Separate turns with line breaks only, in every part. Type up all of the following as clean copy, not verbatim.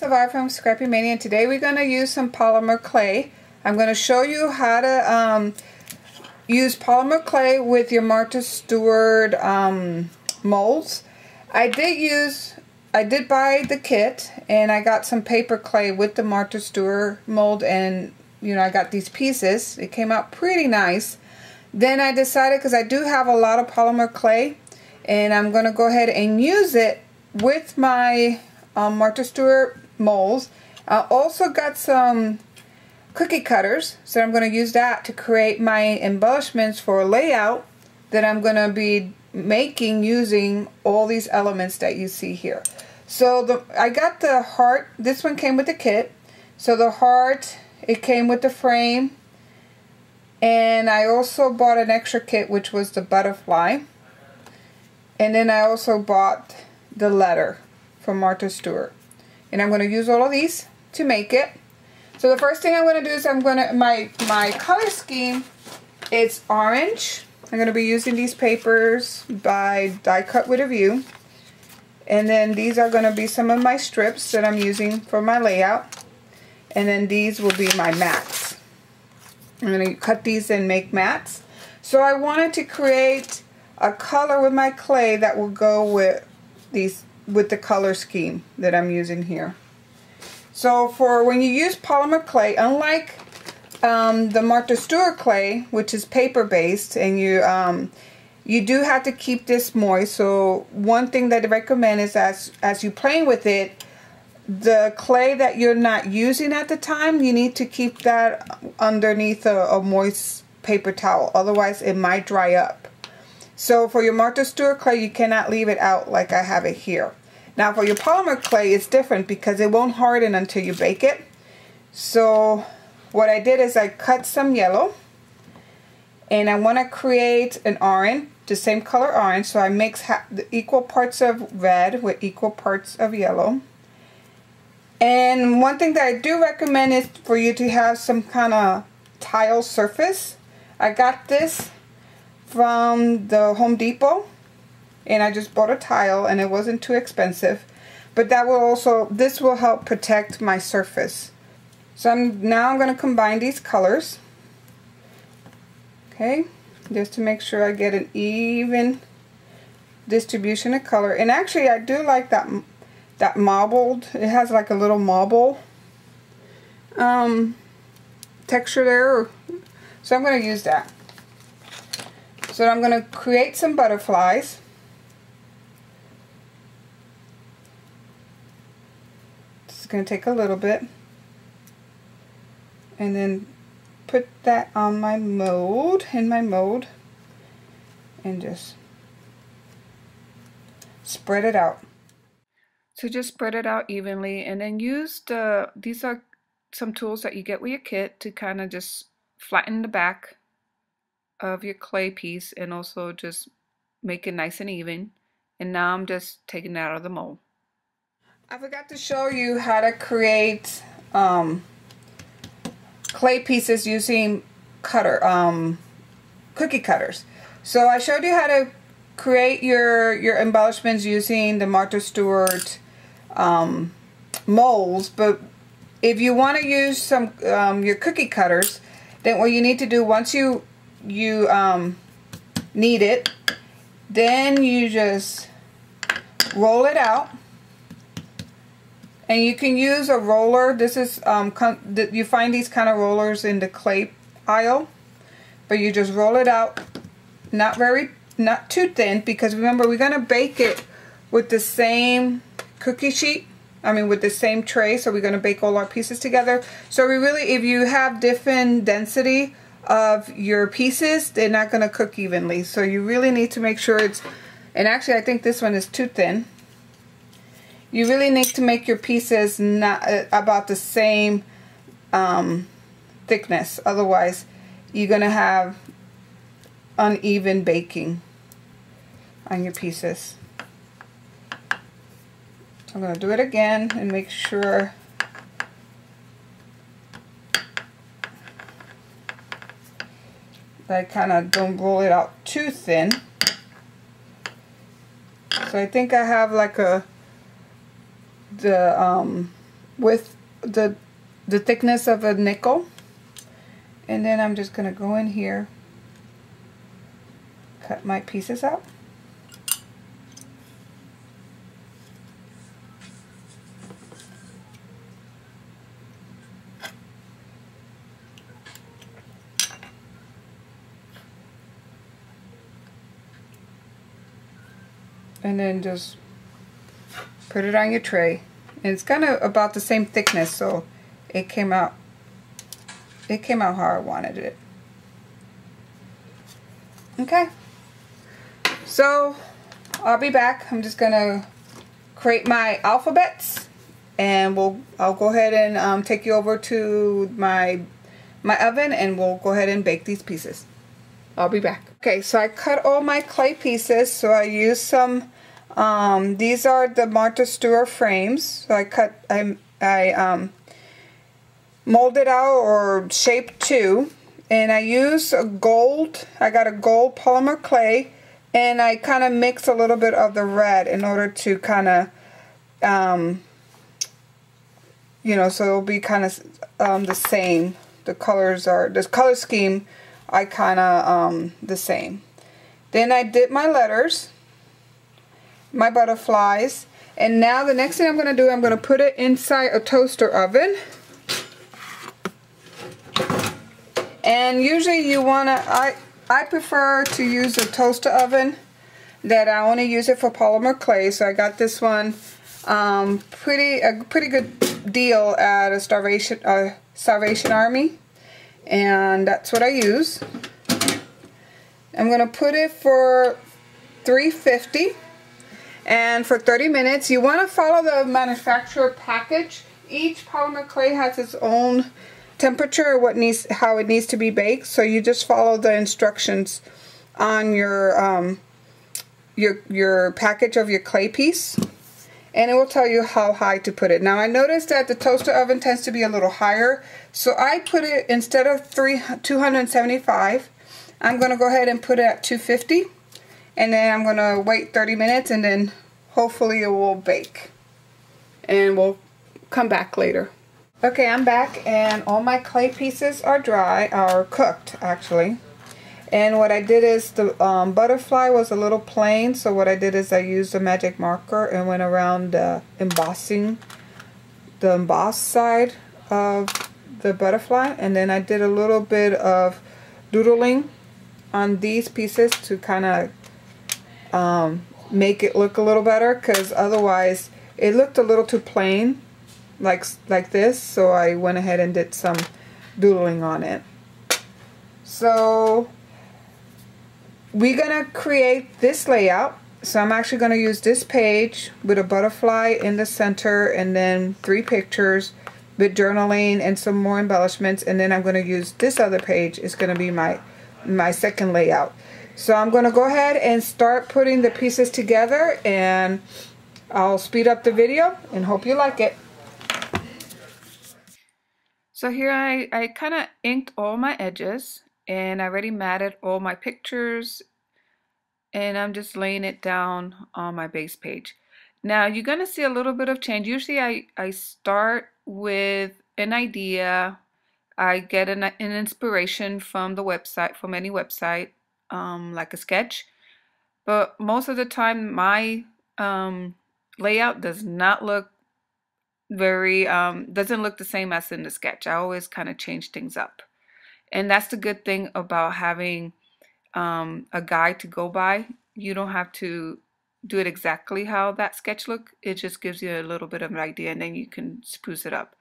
Survive from Scrappy Mania, and today we're going to use some polymer clay. I'm going to show you how to use polymer clay with your Martha Stewart molds. I did buy the kit, and I got some paper clay with the Martha Stewart mold, and I got these pieces. It came out pretty nice. Then I decided, because I do have a lot of polymer clay, and I'm going to go ahead and use it with my Martha Stewart molds. I also got some cookie cutters, so I'm going to use that to create my embellishments for a layout that I'm going to be making using all these elements that you see here. So I got the heart. This one came with the kit. So the heart, it came with the frame, and I also bought an extra kit, which was the butterfly, and then I also bought the letter from Martha Stewart. And I'm going to use all of these to make it. So the first thing I'm going to do is my color scheme is orange. I'm going to be using these papers by Die Cut with a View. And then these are going to be some of my strips that I'm using for my layout. And then these will be my mats. I'm going to cut these and make mats. So I wanted to create a color with my clay that will go with the color scheme that I'm using here. So for when you use polymer clay, unlike the Martha Stewart clay, which is paper based, and you do have to keep this moist. So one thing that I recommend is as you playing with it, the clay that you're not using at the time, you need to keep that underneath a moist paper towel, otherwise it might dry up. So for your Martha Stewart clay, you cannot leave it out like I have it here. Now for your polymer clay, it's different because it won't harden until you bake it. So what I did is I cut some yellow, and I want to create an orange, the same color orange. So I mix the equal parts of red with equal parts of yellow. And one thing that I do recommend is for you to have some kind of tile surface. I got this from the Home Depot, and I just bought a tile, and it wasn't too expensive, but this will help protect my surface. So now I'm going to combine these colors, okay, just to make sure I get an even distribution of color. And actually I do like that marbled, it has like a little marble texture there, so I'm going to use that. So I'm going to create some butterflies. It's going to take a little bit. And then put that on my mold, and just spread it out. So just spread it out evenly, and then use these are some tools that you get with your kit to kind of just flatten the back of your clay piece and also just make it nice and even. And now I'm just taking it out of the mold. I forgot to show you how to create clay pieces using cookie cutters. So I showed you how to create your embellishments using the Martha Stewart molds, but if you want to use some your cookie cutters, then what you need to do, once you knead it, then you just roll it out, and you can use a roller. This is you find these kind of rollers in the clay aisle, but you just roll it out, not too thin, because remember we're gonna bake it with the same cookie sheet. With the same tray, so we're gonna bake all our pieces together. So if you have different density of your pieces, they're not going to cook evenly. So you really need to make sure and actually I think this one is too thin. You really need to make your pieces not about the same thickness, otherwise you're going to have uneven baking on your pieces. So I'm going to do it again and make sure I kind of don't roll it out too thin. So I think I have like the with the thickness of a nickel. And then I'm just going to go in here, cut my pieces out. And then just put it on your tray. And it's kind of about the same thickness, so it came out how I wanted it. Okay. So I'll be back. I'm just gonna create my alphabets, and I'll go ahead and take you over to my oven, and we'll go ahead and bake these pieces. I'll be back. Okay, so I cut all my clay pieces. So I used some, these are the Martha Stewart frames. So I molded out or shaped two. And I used I got a gold polymer clay. And I kind of mix a little bit of the red in order to kind of, you know, so it'll be kind of the same. The color scheme I kind of the same. Then I did my letters, my butterflies, and now the next thing I'm going to do, I'm going to put it inside a toaster oven. And usually you want to, I prefer to use a toaster oven that I only use it for polymer clay. So I got this one a pretty good deal at a Salvation Army. And that's what I use. I'm going to put it for 350 and for 30 minutes. You want to follow the manufacturer package. Each polymer clay has its own temperature, how it needs to be baked. So you just follow the instructions on your package of your clay piece. And it will tell you how high to put it. Now I noticed that the toaster oven tends to be a little higher, so I put it, instead of 275, I'm going to go ahead and put it at 250, and then I'm going to wait 30 minutes, and then hopefully it will bake. And we'll come back later. Okay, I'm back, and all my clay pieces are cooked actually. And what I did is the butterfly was a little plain, so what I did is I used a magic marker and went around the embossed side of the butterfly, and then I did a little bit of doodling on these pieces to kind of make it look a little better, because otherwise it looked a little too plain like this, so I went ahead and did some doodling on it. So we're going to create this layout. So I'm actually going to use this page with a butterfly in the center, and then 3 pictures with journaling and some more embellishments, and then I'm going to use this other page. It's going to be my second layout. So I'm going to go ahead and start putting the pieces together, and I'll speed up the video and hope you like it. So here I kind of inked all my edges, and I already matted all my pictures, and I'm just laying it down on my base page. Now you're going to see a little bit of change. Usually I start with an idea. I get an inspiration from the website, from any website, like a sketch. But most of the time my layout does not look doesn't look the same as in the sketch. I always kind of change things up. And that's the good thing about having a guide to go by. You don't have to do it exactly how that sketch looked. It just gives you a little bit of an idea, and then you can spruce it up.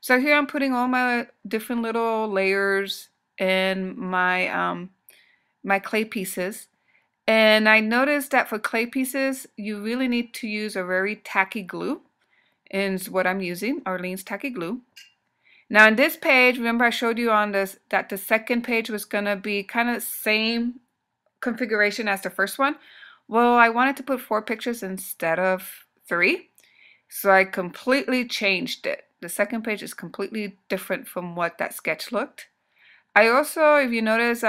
So here I'm putting all my different little layers in my my clay pieces. And I noticed that for clay pieces, you really need to use a very tacky glue. And it's what I'm using, Arlene's tacky glue. Now in this page, remember I showed you on this that the second page was going to be kind of same configuration as the first one. Well, I wanted to put 4 pictures instead of 3, so I completely changed it. The second page is completely different from what that sketch looked. I also, if you notice,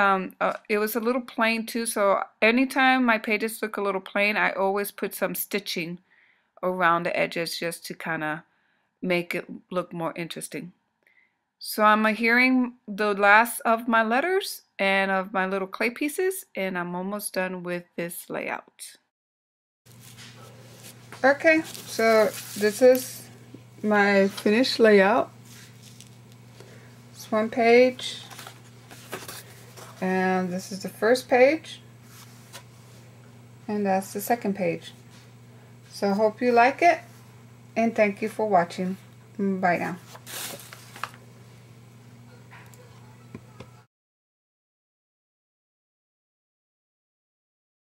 it was a little plain too, so anytime my pages look a little plain, I always put some stitching around the edges just to kind of make it look more interesting. So I'm adhering the last of my letters and of my little clay pieces, and I'm almost done with this layout. Okay, so this is my finished layout. It's one page, and this is the first page, and that's the second page. So I hope you like it, and thank you for watching. Bye now.